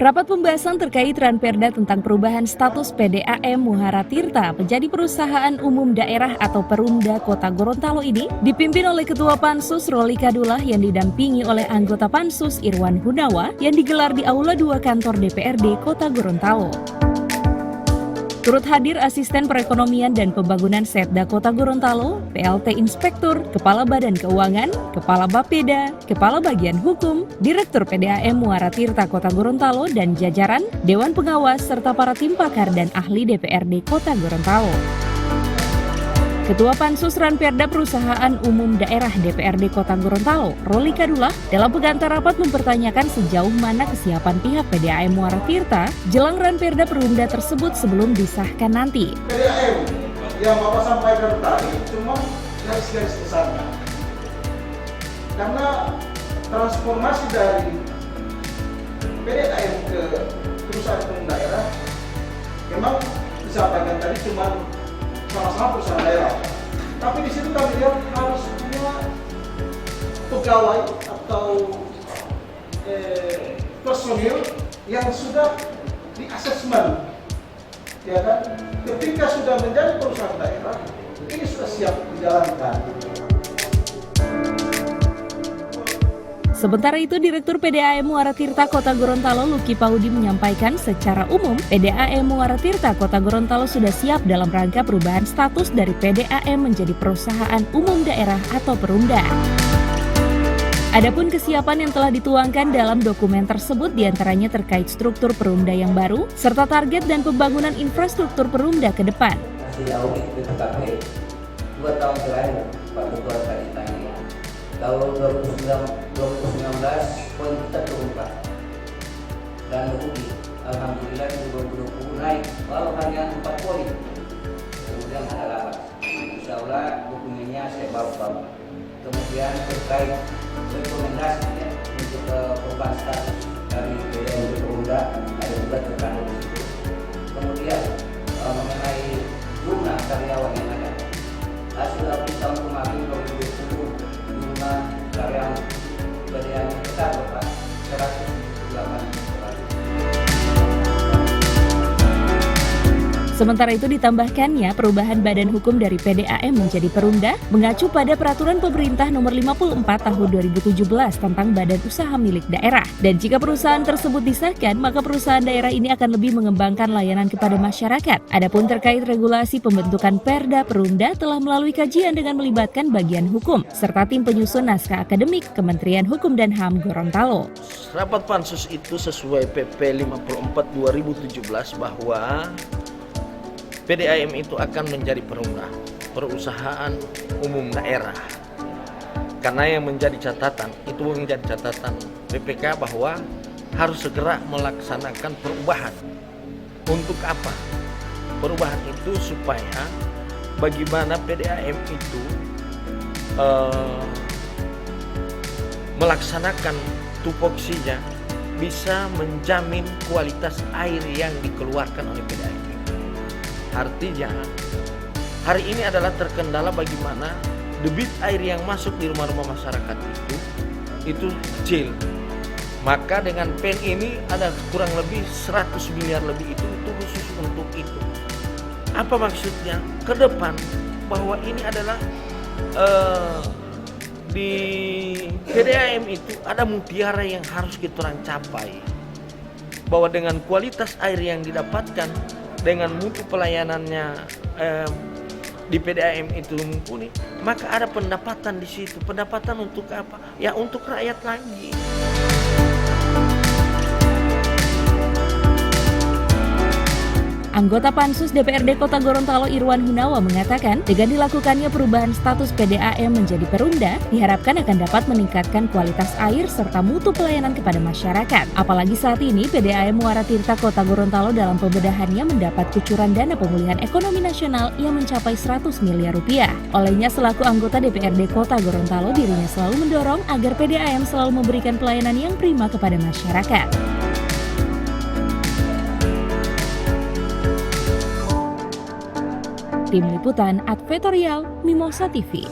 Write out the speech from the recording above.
Rapat pembahasan terkait Ranperda tentang perubahan status PDAM Muhara Tirta menjadi perusahaan umum daerah atau Perumda Kota Gorontalo ini dipimpin oleh Ketua Pansus Roli Kadullah yang didampingi oleh anggota Pansus Irwan Hunawa yang digelar di Aula 2 Kantor DPRD Kota Gorontalo. Turut hadir Asisten Perekonomian dan Pembangunan Setda Kota Gorontalo, PLT Inspektur, Kepala Badan Keuangan, Kepala Bapeda, Kepala Bagian Hukum, Direktur PDAM Muhara Tirta Kota Gorontalo dan jajaran, Dewan Pengawas serta para tim pakar dan ahli DPRD Kota Gorontalo. Ketua Pansus Ranperda Perusahaan Umum Daerah DPRD Kota Gorontalo, Roli Kadullah, dalam pengantar rapat mempertanyakan sejauh mana kesiapan pihak PDAM Muhara Tirta jelang Ranperda Perumda tersebut sebelum disahkan nanti. PDAM yang Bapak sampaikan tadi cuma garis-garis besarnya. Karena transformasi dari PDAM ke perusahaan umum daerah memang disampaikan tadi cuma sama-sama perusahaan daerah. Tapi di situ kami lihat harus punya pegawai atau personil yang sudah di asesmen, ya kan? Ketika sudah menjadi perusahaan daerah, ini sudah siap dijalankan. Sementara itu, Direktur PDAM Muhara Tirta Kota Gorontalo Luki Paudi menyampaikan secara umum PDAM Muhara Tirta Kota Gorontalo sudah siap dalam rangka perubahan status dari PDAM menjadi perusahaan umum daerah atau Perumda. Adapun kesiapan yang telah dituangkan dalam dokumen tersebut diantaranya terkait struktur Perumda yang baru serta target dan pembangunan infrastruktur Perumda ke depan. Hasil audit BPKP 2 tahun terakhir Pak Ketua tadi tanya. Tahun 2019 poin kita terungkap dan rugi. Alhamdulillah di 2020 naik walau hanya 4 poin. Kemudian ada lapas. Insya Allah dokumennya saya bawa. Kemudian terkait rekomendasi untuk perubahan status dari PDAM Perumda ada juga terkandung di situ. Kemudian mengenai jumlah karyawan yang ada. Hasil audit tahun kemarin 2020 jumlah karyawan PDAM besar Bapak 108. Sementara itu ditambahkannya perubahan badan hukum dari PDAM menjadi Perumda mengacu pada Peraturan Pemerintah Nomor 54 Tahun 2017 tentang Badan Usaha Milik Daerah. Dan jika perusahaan tersebut disahkan, maka perusahaan daerah ini akan lebih mengembangkan layanan kepada masyarakat. Adapun terkait regulasi pembentukan Perda Perumda telah melalui kajian dengan melibatkan bagian hukum serta tim penyusun naskah akademik Kementerian Hukum dan HAM Gorontalo. Rapat pansus itu sesuai PP 54 2017 bahwa PDAM itu akan menjadi Perumda, perusahaan umum daerah. Karena yang menjadi catatan, itu menjadi catatan BPK bahwa harus segera melaksanakan perubahan. Untuk apa? Perubahan itu supaya bagaimana PDAM itu melaksanakan tupoksinya bisa menjamin kualitas air yang dikeluarkan oleh PDAM. Artinya, hari ini adalah terkendala bagaimana debit air yang masuk di rumah-rumah masyarakat itu kecil. Maka dengan PEN ini ada kurang lebih 100 miliar lebih itu khusus untuk itu. Apa maksudnya? Ke depan bahwa ini adalah di PDAM itu ada mutiara yang harus kita capai. Bahwa dengan kualitas air yang didapatkan, dengan mutu pelayanannya di PDAM itu mumpuni, maka ada pendapatan di situ. Pendapatan untuk apa? Ya untuk rakyat lagi. Anggota Pansus DPRD Kota Gorontalo Irwan Hunawa mengatakan, dengan dilakukannya perubahan status PDAM menjadi Perumda, diharapkan akan dapat meningkatkan kualitas air serta mutu pelayanan kepada masyarakat. Apalagi saat ini PDAM Muhara Tirta Kota Gorontalo dalam pembedahannya mendapat kucuran dana pemulihan ekonomi nasional yang mencapai 100 miliar rupiah. Olehnya selaku anggota DPRD Kota Gorontalo, dirinya selalu mendorong agar PDAM selalu memberikan pelayanan yang prima kepada masyarakat. Tim Liputan Advertorial Mimosa TV.